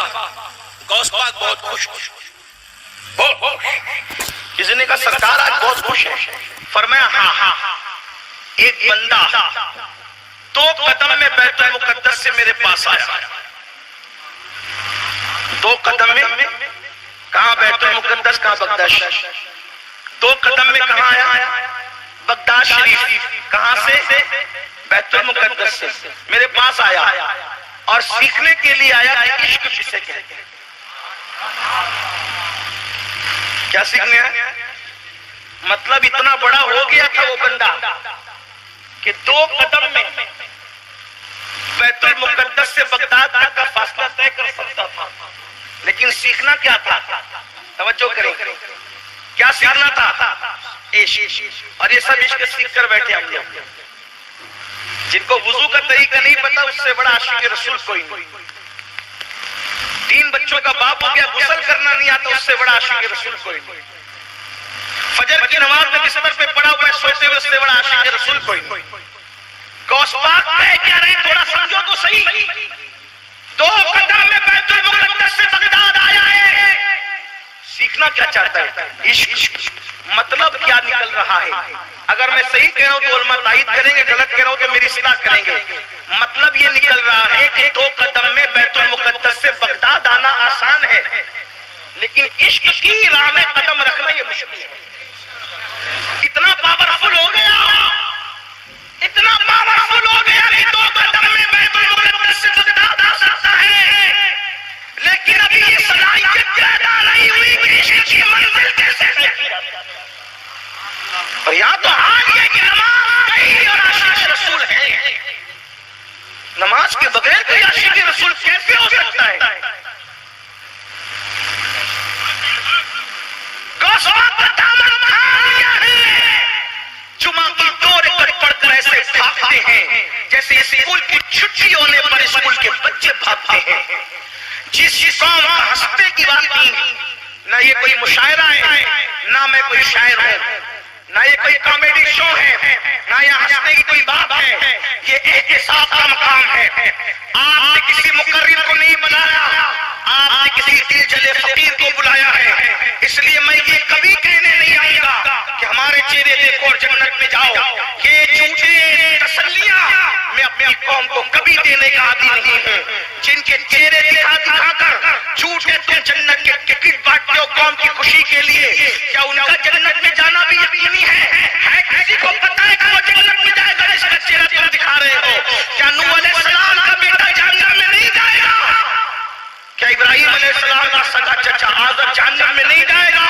गौस पाक बहुत खुश किसी ने कहा सरकार आज बहुत खुश है। फरमाया हाँ हाँ, एक बंदा 2 कदम में बैतुल मुकद्दस से मेरे पास आया। 2 कदम में कहा बैतुल मुकद्दस, कहा बगदाद। 2 कदम में कहा आया, बगदाद शरीफ। कहां से? बैतुल मुकद्दस से मेरे पास आया और सीखने के लिए आया कि इश्क किसे कहते हैं। क्या सीखने आया? मतलब इतना बड़ा हो गया था वो बंदा कि 2 कदम में बैतुल मुकद्दस से बगदाद तक का फासला तय कर सकता था। लेकिन सीखना क्या था? तवज्जो करें, क्या सीखना था? इश्क। और ये सब इश्क सीख कर बैठे हम लोग। जिनको वुजू का तरीका नहीं पता उससे बड़ा आशिक रसूल कोई नहीं। 3 बच्चों का बाप हो गया, गुस्ल करना नहीं आता, उससे बड़ा आशिक रसूल कोई नहीं। फजर की नमाज में बिस्तर पे पड़ा हुआ है सोते हुए, उससे बड़ा आशिक रसूल कोई नहीं। गौस पाक कह क्या रहे, थोड़ा समझो तो सही। 2 कदम में बैतुल मुकद्दस से बगदाद आया है। सीखना क्या चाहता है? इश्क। मतलब क्या निकल रहा है? अगर मैं सही कह रहा हूं तो उलमा तायीद करेंगे, गलत कह रहा हूं तो मेरी इस्लाह करेंगे। मतलब ये निकल रहा है कि 2 कदम में बैतुल मुकद्दस से बगदाद आना आसान है, लेकिन इश्क की राह में कदम रखना ये मुश्किल है। इतना पावरफुल हो गया, इतना पावरफुल हो गया कि 2 कदम में बैतुल मुकद्दस से बगदाद आ सकता है, लेकिन अभी ये सलाहियत पैदा नहीं हुई कि इश्क की मंजिल कैसे तय की जाती है। और यहाँ तो हाल ये कि नमाज नहीं और आशिक रसूल है। नमाज के बगैर कोई आशिक रसूल कैसे हो सकता है? जुमा की 2 रकात पढ़कर ऐसे भागते हैं जैसे स्कूल की छुट्टी होने पर स्कूल के बच्चे भागते हैं। जिस कौम का हंसने की बात नहीं, ना ये कोई मुशायरा है, ना मैं कोई शायर हूं, ना ये कोई कॉमेडी शो है, ना यहाँ हंसने की कोई बात है। ये एहतिसाब का मकाम है। आपने किसी मुकर्रिर को नहीं बुलाया, आपने किसी दिल जले फकीर को बुलाया है। इसलिए मैं ये कभी कहने नहीं आऊंगा कि हमारे चेहरे देखो और जन्नत में जाओ। ये झूठे तसल्लियां मैं अपनी कौम को कभी देने का आदी नहीं हूँ। जिनके चेहरे दिखाकर झूठे तुम जन्नत के टिकट बांटते हो कौम की खुशी के लिए, क्या उनका जन्नत में जाना भी यकीनी है? किसी को पता है कि वो जन्नत में जाएगा जिसका चेहरा तुम दिखा रहे हो? क्या नूह अलैहिस्सलाम का बेटा जहन्नम में नहीं जाएगा? क्या इब्राहिम अलैहिस्सलाम का सगा चचा आज़र जहन्नम में नहीं जाएगा?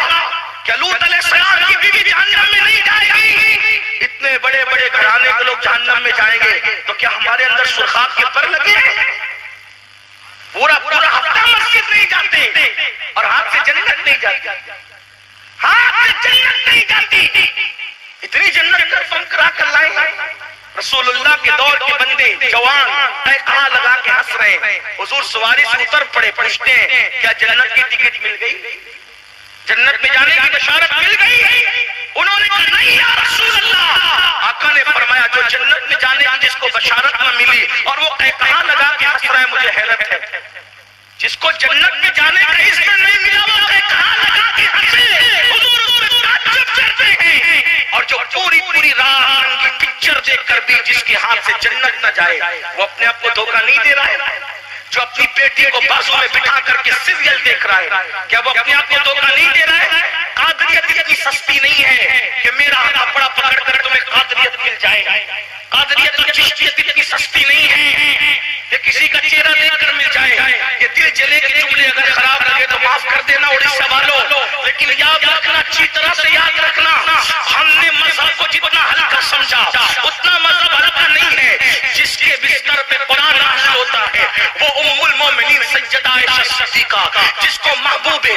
क्या लूत अलैहिस्सलाम की बीवी जहन्नम में नहीं जाएगी? इतने बड़े बड़े घराने के लोग जहन्नम में जाएंगे, तो क्या हमारे अंदर सुरखात के पर लगे? पूरा हफ्ता मस्जिद नहीं जाते और हाथ से जन्नत नहीं जाती, हाथ से जन्नत नहीं जाती। इतनी जन्नत हम करा कर लाए। रसूलुल्लाह के दौर के बंदे जवान कहा लगा के हंस रहे। हुजूर सवारी से उतर पड़े, पूछते हैं क्या जन्नत की टिकट मिल गई? जन्नत में जाने की बशारत मिल गई? उन्होंने कहा नहीं या रसूलल्लाह। आका ने फरमाया जो जन्नत में जाने की जिसको बशारत न मिली और वो कहा लगा के हंस रहा है, मुझे हैरत है। जिसको जन्नत में जाने का इज्जत नहीं मिला वो कहा लगा के हंसे, हुजूर उससे ताज्जुब करते हैं। और जो पूरी रात की पिक्चर देखकर भी जिसके हाथ से जन्नत न जाए वो अपने आप को धोखा नहीं दे रहा है? जो अपनी बेटी को बाजू में बिठा करके सीरियल देख रहा है, क्या वो अपने आप को धोखा नहीं दे रहा है? कादरियत इतनी सस्ती नहीं है कि मेरा कपड़ा पकड़ कर तुम्हें कादरियत मिल जाएगा। कादरियत और चिश्तियत इतनी सस्ती नहीं है कि किसी का चेहरा देखकर मिल जाए। ये दिल जले के जुमले अगर खराब लगे तो माफ कर देना उड़ीसा वालों, लेकिन याद रखना, अच्छी तरह से याद रखना, हमने मजहब को जितना हल्का समझा उतना मजहब हल्का नहीं है। जिसके बिस्तर पे कुरान नाज़िल होता है वो उम्मुल मोमिनीन सैयदा आयशा सिद्दीका, जिसको महबूबे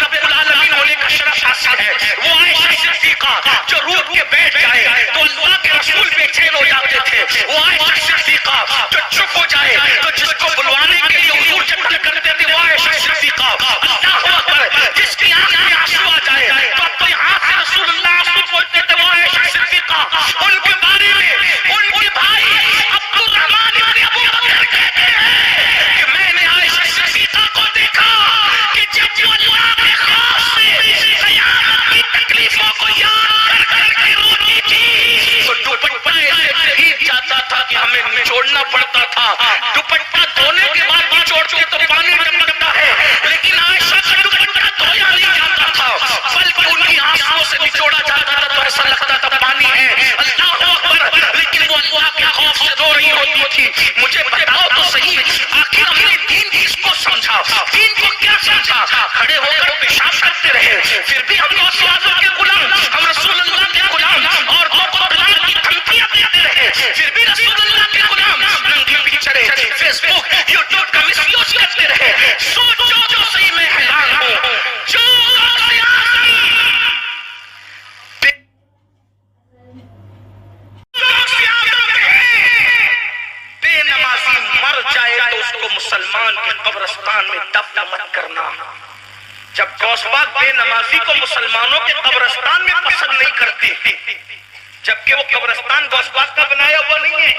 रब्बुल आलमीन होने का शरफ हासिल है, वो आयशा सिद्दीका जो रूठ के बैठ जाए तो अल्लाह के रसूल बेचैन हो जाते थे। वो आयशा सिद्दीका जो चुप हो जाए तो जिसको बुलवाने के लिए हुजूर चक्कर करते थे वो आयशा सिद्दीका। अल्लाहू अकबर, जिसकी आंख में आंसू आ जाए तो अपने हाथ से रसूलुल्लाह आंसू पोंछते थे वो आयशा सिद्दीका। उनके बारे में उनके भाई अब्दुर्रहमान इब्न अबू बकर पड़ता था। दुपट्टा धोने के बाद भी छोड़ते तो पानी टपकता है, लेकिन आयशा का दुपट्टा धोया नहीं जाता था, बल्कि उनकी आंखों से निचोड़ा जाता था तो ऐसा लगता था पानी है। अल्लाह अकबर, लेकिन वो अल्लाह के खौफ से रो रही होती थी। मुझे बताओ तो सही, आखिर हमने दीन किसको समझा, दीन को क्या समझा? खड़े होकर पेशाब करते रहे, फिर भी हम गौसवाज़ों के गुलाम, हम रसूलुल्लाह के गुलाम, औरतों को तलाक की धमकियां देते रहे, फिर भी रसूलुल्लाह के गुलाम, नंगी पिक्चरें फेसबुक यूट्यूब का मिसयूज करते रहे। सोचो जो सही मैं हैरान हूं, जो बेनमाजी मर जाए तो उसको मुसलमान के कब्रिस्तान में दफन मत करना। जब गौसबाग बेनमाजी को मुसलमानों के कब्रिस्तान में पसंद नहीं करते, जबकि वो कब्रिस्तान गौसबाग का बनाया हुआ नहीं है,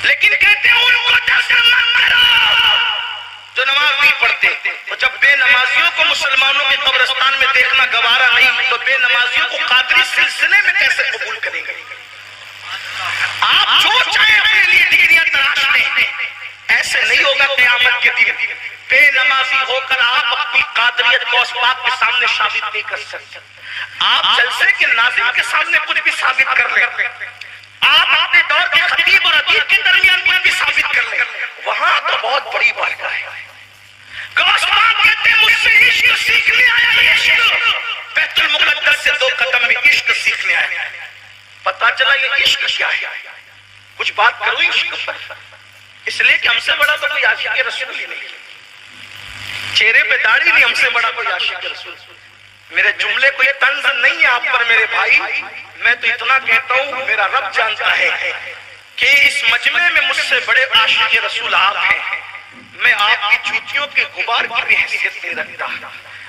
लेकिन कहते हैं उनको दफन मत करो जो नमाज नहीं पढ़ते। तो जब बेनमाजियों को मुसलमानों के कब्रिस्तान में देखना गवारा नहीं, तो बेनमाजियों को कादरी सिलसिले में कैसे कबूल करेंगे? आप जो चाहे अपने लिए डिग्रियां तलाश लें, ऐसे नहीं होगा क़यामत के दिन। बेनमाजी होकर आप अपनी कादरियत गौसबाग के सामने साबित नहीं कर सकते। आप जलसे के नाज़िम के सामने कुछ भी साबित कर लें, आप अपने दौर के खतीब और अदीब के दरमियान कुछ भी साबित कर लें, वहां तो बहुत बड़ी बारगाह है। गौसबाग कहते हैं मुझसे इश्क सीखने आया, इश्क बैतुल मुक़द्दस से 2 कदम में इश्क सीखने आया। पता चला ये इश्क क्या है। कुछ बात करो इश्क पर, इसलिए कि हमसे बड़ा तो कोई आशिक़ रसूल ही नहीं, चेहरे पे दाढ़ी नहीं, हमसे बड़ा कोई आशिक़ रसूल। मेरे जुमले कोई तंज नहीं है आप पर मेरे भाई, मैं तो इतना कहता हूँ, मेरा रब जानता है कि इस मजमे में मुझसे बड़े आशिक़ रसूल आप हैं। मैं आपकी जूतियों के गुबार की भी हैसियत नहीं रखता।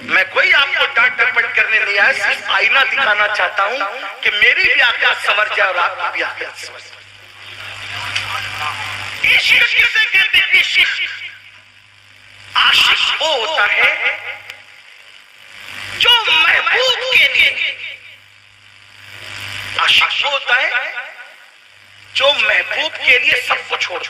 मैं कोई आपको डांट डपट करने नहीं आया, सिर्फ आईना दिखाना चाहता हूं कि मेरी भी आकाश समझ जाए और आपकी भी आकाश समझ जाए। इश्क किसे कहते हैं? इश्क आशिक वो होता है जो महबूब के लिए, आशिक वो होता है जो महबूब के लिए सब कुछ छोड़